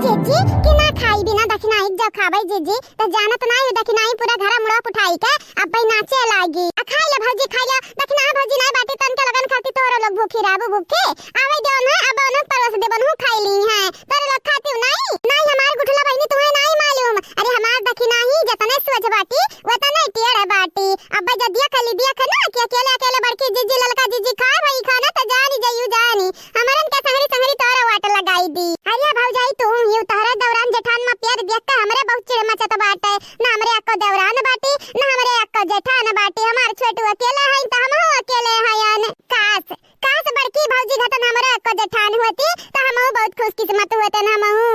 जीजी कि ना खाई बिना दखनाई जब खाबै जीजी त जानत नाही दखनाई पूरा घर मुड़ा उठाई के अब भाई नाचे लागी आ खाई ले भौजी खाई ले दखना भौजी नहीं बाटे तन के लगन खाती तोरो लोग भूखी रहबो भूखे आवे दो ना अब न परोस दे बनहु खाई ली है तोरे लोग खाती नहीं नहीं हमार गुठला बहिनी तुम्हें नहीं मालूम अरे हमार दखना ही जतने सोच बाटी वतने टेढ़ बाटी अब जदिया खली दिया खना कि अकेले अकेले बड़की जीजी ललका जीजी खा भाई खाना त जानी जयू जानी हमरन के संगरी संगरी तोरा वाट लगाई दी अरे भौजाई तू ही तोहरा दौरान जेठान में प्यार देख के हमरे बहुत चिड़ मचत बाटे ना हमरे अक्को दौरान बाटी ना हमरे अक्को जेठान बाटी हमार छोटू अकेले हैं त हमहु अकेले हयन काश काश बड़की भौजी घतन हमरे अक्को जेठान होती त हमहु बहुत खुश किस्मत होतन हमहु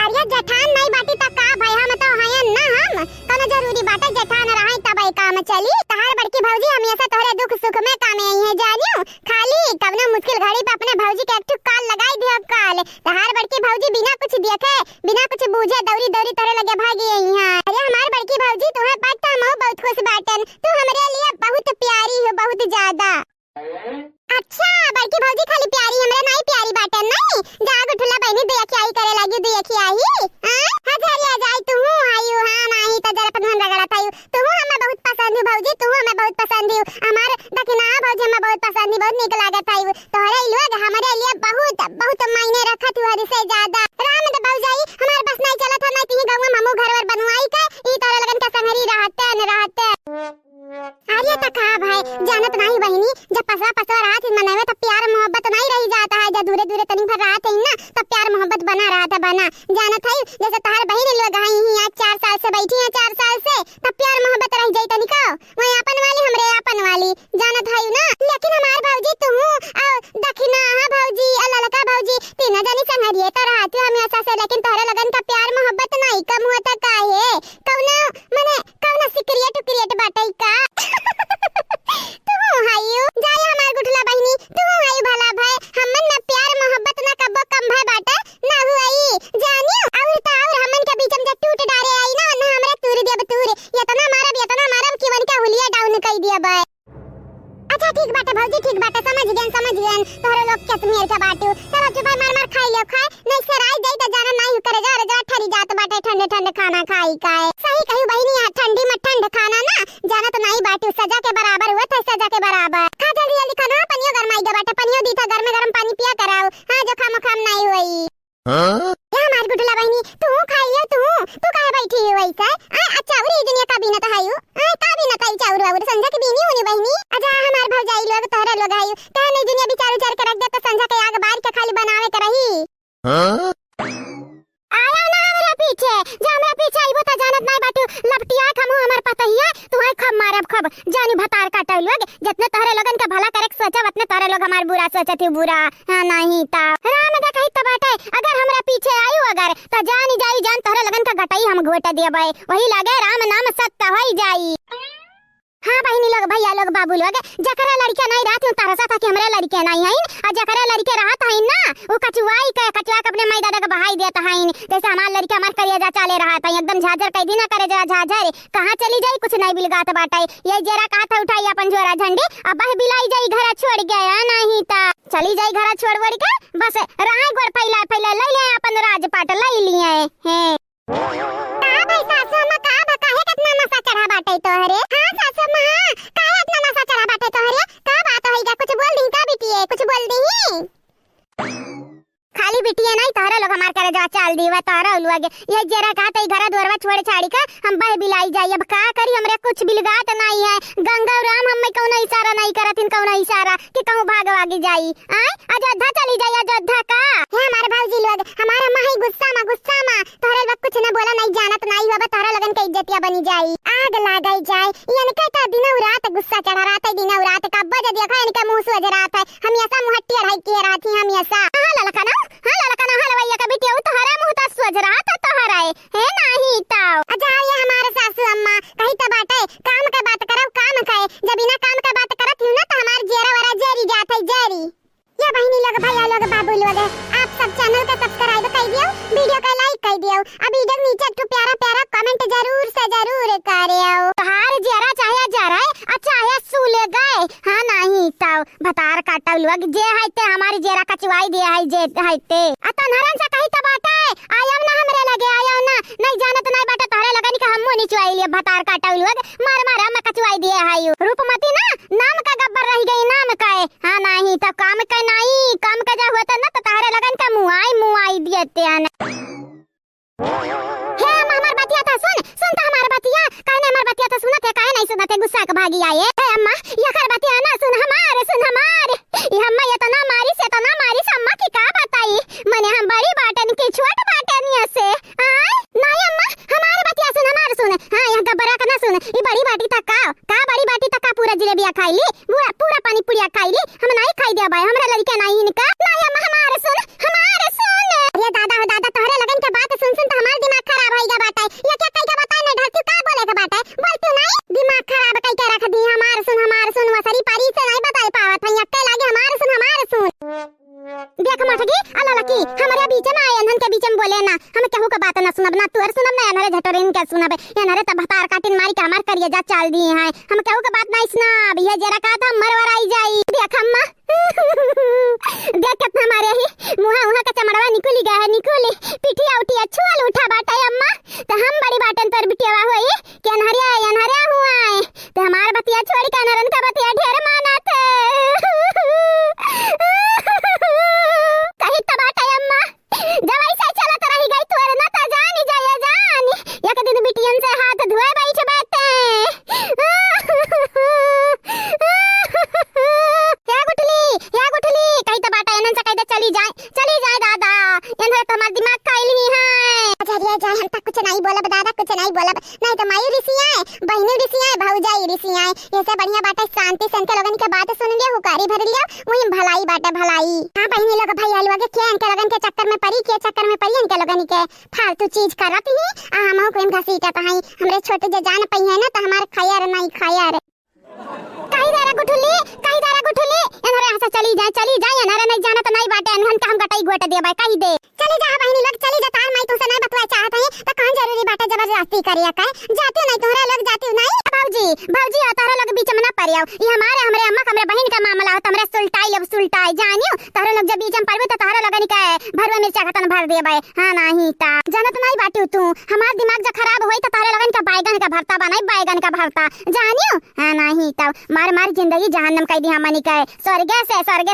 अरे जेठान नहीं बाटी त का भाई हम तो हयन ना हम कने जरूरी बाटे जेठान रही तब ई काम चली तहार बड़की भौजी हमेशा तोहरे दुख सुख में काम आई है जानियो खाली कवना मुश्किल घड़ी पे अपने भौजी के एक काल लगाई दे अब काल तहार बड़की भौजी बिना कुछ देखे बिना कुछ बूझे दौरी दौरी तोरे लगे भागी आई हां अरे हमार बड़की भौजी तोहे बात त हम बहुत खुश बाटन तू हमरे लिए बहुत प्यारी हो बहुत ज्यादा अच्छा बड़की भौजी खाली प्यारी हमरे नहीं प्यारी बाटन नहीं जाग उठला बहनी दया की आई करे लगी दया की आई हां हजरिया जाई तू आयु हां नहीं त जरा पन रगड़ा थायु तू हमें बहुत पसंद है भौजी तू हमें बहुत पसंद है हमार दखना भौजी हमें बहुत पसंद है बहुत निक लागत है तोरे लोग हमरे लिए बहुत बहुत मायने रखत हुआ से ज्यादा राम दे भौजाई हमार बस नहीं चलत है नहीं ती गांव में हमहु घर वर बनवाई के ई तोरे लगन का संगरी रहते न रहते अरे त का भाई जानत नहीं बहिनी जब पसवा पसवा रात ही मनावे त प्यार मोहब्बत नहीं रही जाता है जब दूरे दूरे तनी भर रात है ना तब प्यार मोहब्बत बना रहा था बना जानत है जैसे तहार बहिनी लोग आई ही आज 4 साल से बैठी है 4 साल से तब प्यार मोहब्बत रह जाई तनी को वही अपन वाली हमरे अपन वाली जानत है ना लेकिन हमार भौजी तू दखना भौजी ललका भौजी तीन जनी संगरिए त रहत हमेशा से लेकिन तोहरे लगन का प्यार मोहब्बत नहीं कम होता काहे कौना माने कौना सिक्रिएट क्रिएट बाटई का तू हायू जाय हमार गुठला बहिनी तू हायू भला भाई हमन ना प्यार मोहब्बत ना कबो कम भाई बाटे ना हुई जानियो और त और हमन के बीच में जे टूट डारे आई ना ना हमरे तूर देब तूर ये तो ना मारब की वन का हुलिया डाउन कर दिया बे अच्छा ठीक बाटे भौजी ठीक बाटे समझ गयन तोरे लोग के तुमेर के बाटू चलो चुप मार मार खाई लो खाए नहीं सराय जाई त जाना नहीं करे जा ठरी जात बाटे ठंडे ठंडे खाना खाई काए सही कहू बहिनी यहाँ ठंडी में ठंड खाना ना जाना तो नहीं बाटू सजा के बराबर हुआ था सजा के बराबर खा जल्दी जल्दी खाना पनियो गरमाई दे बाटे पनियो दी था गर्म गर्म पानी पिया कराओ हां जो खाम नहीं हुई हां या मार गुठला बहिनी तू खाई लियो तू काहे बैठी है वैसे अच्छा और ये दुनिया का बिना तो हायू का बिना काई चाउर और संजा के बिनी होनी बहिनी अजा हमार भौजाई लोग तोहरा लोग आयु का नहीं दुनिया बिचारू चार के रख दे तो संजा के आग बार के खाली बनावे के रही हां आया ना हमरा पीछे जे हमरा पीछे आइबो त जानत नहीं बाटू लपटिया खमो हमर पतहिया तू है खब मारब खब जानी भतार काटल लोग जितने तोहरे लोगन के भला करे सोचब उतने तोहरे लोग हमार बुरा सोचत है बुरा हां नहीं ता राम देखई त बाटे अगर हमरा पीछे आयु अगर त जानी जाई जान तोहरे लोगन का घटाई हम गोटा देबे वही लागे राम नाम सत्य होई जाई हां बहिनी लोग भैया लोग बाबू लोग जकरा लड़के नहीं रहत हूं तारा साथ कि हमरे लड़के नहीं हईन आ जकरा लड़के रहत हईन ना वो कचुआ के अपने माई दादा के बहाई देत हईन जैसे हमार लड़के हमार करिया चाले रहत है एकदम झाझर कई दिन करे जा झाझर कहां चली जाई कुछ नहीं बिलगात बाटे ये जरा कहा था उठाई अपन जोरा झंडी अब बिलाई जाई घर छोड़ गया नहीं ता चली जाई घर छोड़ वड़ के बस रहा गोर फैला ले ले अपन राजपाट ले लिए हैं का भाई सासू मां का काहे कितना नशा चढ़ा बाटे तोहरे हां सासू मां काहे इतना नशा चढ़ा बाटे तोहरे का बात होईगा कुछ बोल दी का बिटिए कुछ बोल दी खाली बिटिया नहीं तोहरा लोग हमार करे जा चाल दीवा तोहरा लोग ये जरा का तई घर द्वारवा छोड़ छाड़ी का हम बह बिलाई जाई अब का करी हमरे कुछ बिलगात नहीं है गंगा और राम हम कौन इशारा नहीं करतिन कौन इशारा कि कहूं भाग वागी जाई आय अयोध्या चली जाई अयोध्या का हे हमारे भौजी लोग हमारा माही गुस्सा में तोहरे लोग कुछ न बोला नहीं जानत नहीं होबे तोहरा लगन के इज्जतिया बनी जाई आग लागई जाई इनके त दिनौ रात गुस्सा चढ़ा रात दिनौ रात कब्बा जब देखा इनके मुंह सोज रात है हम ऐसा मुहट्टी अढ़ाई के रात हम ऐसा हां ललका ना हलवैया का बिटिया तोहरा मुंह त सोज रहा था तोहरा है नहीं ताओ अच्छा ये हमारे सासू अम्मा कहीं त बाटे काम का बात करो काम काए जब बिना काम का बात करत हूं ना तो हमार जेरा वरा जेरी जात है जेरी ये बहिनी लोग भैया लोग बाबू लोग आप सब चैनल का सब्सक्राइब कर दियो वीडियो का लाइक कर दियो अब वीडियो नीचे एक प्यारा प्यारा कमेंट जरूर से जरूर करियो तोहार जेरा चाहे जरा अच्छा है सूले गए हां नहीं ताओ भतार काटल लोग जे है ते हमारी जेरा कचवाई दे है जे है ते अतन हरन से कहीं त बाटे आयो ना हमरे लगे आयो ना नहीं जानत नहीं बाटा तोहरे लगन के हमो निचवाई लिए भतार काटल लोग मार मार हम कचवाई दिए हायो रूपमती ना नाम का गब्बर रह गई नाम का है हां नहीं तो काम का नहीं काम का जा होता ना तो तोहरे लगन का मुआई दिए आने हे हमार बतिया था सुन तो हमार बतिया काहे हमार बतिया था सुनत है काहे नहीं सुनत है गुस्सा का भागी आए हे अम्मा ये कर बतिया ना सुन हमार ये अम्मा ये तो ना मारी से अम्मा की का बताई मने हम बड़ी बाटन की छोट बाटन से हां नहीं अम्मा हमार बतिया सुन हां यहां गबरा का ना सुन ये बड़ी बाटी तक का बड़ी बाटी तक का पूरा जलेबिया खाई ली पूरा पानी पुड़िया खाई ली हम नहीं खाई दिया भाई हमरा लड़का नहीं इनका नहीं अम्मा हमार सुन अरे दादा तोहरे लगन के बात सुन तो हमार दिमाग खराब होइगा बाटा ये क्या कई का बताए ना ढलती का बोले का बाटा बोलतू नहीं दिमाग खराब कई के रख दी हमार सुन वसरी पारी से नहीं बताए पावत है यक्के लागे हमार सुन देख मठगी अल्लाह लकी हमारे बीच में आए अनहन के बीच में बोले ना हम केहू का बात ना सुनब ना तोहर सुनब ना अनहरे झटरिन के सुनब अनहरे त भतार काटिन मारी के हमार करिए जा चल दी है हम केहू का बात नहीं सुनब ये जरा का था मरवर आई जाई देख अम्मा देख कितना हमारे ही मुहा का चमड़वा निकुली पिठिया उठिया छुअल उठा बाटा अम्मा तो हम बड़ी बाटन तर बिटियावा होई के अनहरिया हुआ है तो हमार बतिया छोड़ के अनहरन का बतिया ढेर मानत कही त बाटा अम्मा जब ऐसा चलत रही गई तोर ना त जानी एक दिन बिटियन से हाथ धोए बैठ बैठे या गुठली कही त बाटा एनन से कही त चली जाए दादा एनहर त हमार दिमाग खाइल ही है अजरिया जाए हम तक कुछ नहीं बोलब दादा कुछ नहीं बोलब नहीं तो माई रिसियाए बहनी रिसियाए भौजाई रिसियाए ऐसे बढ़िया बाटा शांति से के लगन के बात सुन लिया हुकारी भर लिया वही भलाई बाटा भलाई हां बहनी लोग भाई आलू के क्या इनके लगन के चक्कर में पड़ी इनके लगन के फालतू चीज करत ही हम को इन घसीटा त हई हमरे छोटे जे जान पई है ना त हमार खायर नहीं खायर कही दारा गुठली एनरे ऐसा चली जाए एनरे नहीं जाना तो नहीं बाटे अनहन का हम गटाई गोटा दे भाई कही दे चली जा बहनी लोग चली जा तार मैं तुमसे नहीं बतवा चाहत है तो कहां जरूरी बाटे जबरदस्ती करिया का जाते नहीं तोहरा लोग जाते नहीं भौजी तारा लोग बीच में ना परियो ये हमरे अम्मा हमरे बहन का मामला हो तमरे सुलटाई जानियो तारा लोग जब बीच में परबे तो तारा लगन के भरवा मिर्चा खतन भर दे भाई हां नहीं ता जानत नहीं बाटे तू हमार दिमाग जब खराब होई तो तारा लगन का बैगन का भरता बनाई बैगन का भरता जानियो हां नहीं ता मार जिंदगी जहन्नम कई दी हमनी के स्वर्ग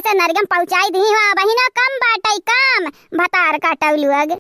से नरकम पहुंचाई दी हुआ बहिना कम बाटई कम भतार काटौ लोग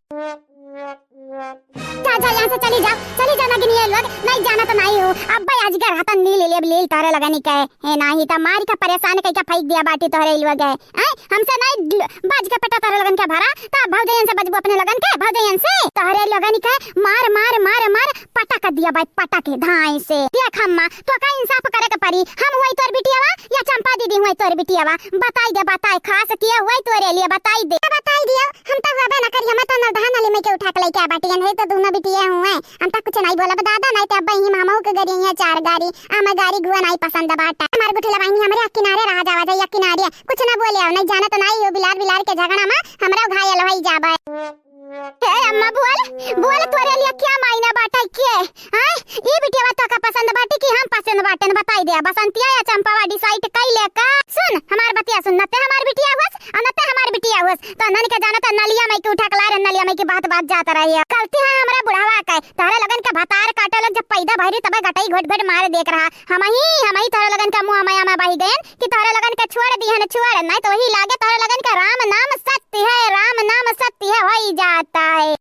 जा यहां से चली जा ना गिनिए लोग नहीं जाना तो नहीं हो अब भाई आज घर हाथन ले तारे लगानी के है नहीं त मार का परेशान कई का फेंक दिया बाटी तोहरे लोग है हमसे नहीं बाज के पेटा तारे लगन के भरा त भौजयन से बजबू अपने लगन के भौजयन से तोहरे लगन के मार पटा दिया भाई पटा के धाई से देख अम्मा तो का इंसाफ करे के परी हम होई तोर बिटियावा या चंपा दीदी होई तोर बिटियावा बताई खास किया होई तोरे लिए बताई दियो हम त होबे ना करी हम त नधान ले में के उठा के ले के बाटियन है तो दोनों बिटिया हुए हम त कुछ नहीं बोला दादा नहीं त अब्बा ही मामाओ के गरी है 4 गाड़ी आमा गाड़ी गुआ नहीं पसंद बाटा हमार गुठला बहनी हमरे किनारे रह जावा जा किनारे कुछ ना बोले नहीं जाना तो नहीं हो बिलार के झगड़ा में हमरा घायल होई जाबे हे अम्मा बोल तोरे लिए क्या मायना बाटा के हां ई बिटिया तो का पसंद बाटी की हम पसंद बाटन बताई दे बसंतिया या चंपावा डिसाइड कई ले का सुन हमार बतिया सुन नते हमार बिटिया होस अनते हमार बिटिया होस तो नन के जाना त नलिया में के उठा के लारे नलिया में के बात जाता रही गलती है हमरा बुढ़ावा का तारे लगन का भतार काटे लग जब पैदा भरी तब गटाई घोट मार देख रहा हम ही तारे लगन का मुंह माया में बही गयन कि तारे लगन का छोड़ दी है न छोड़ नहीं तो वही लागे तारे लगन का राम नाम सत्य है होई जाता है।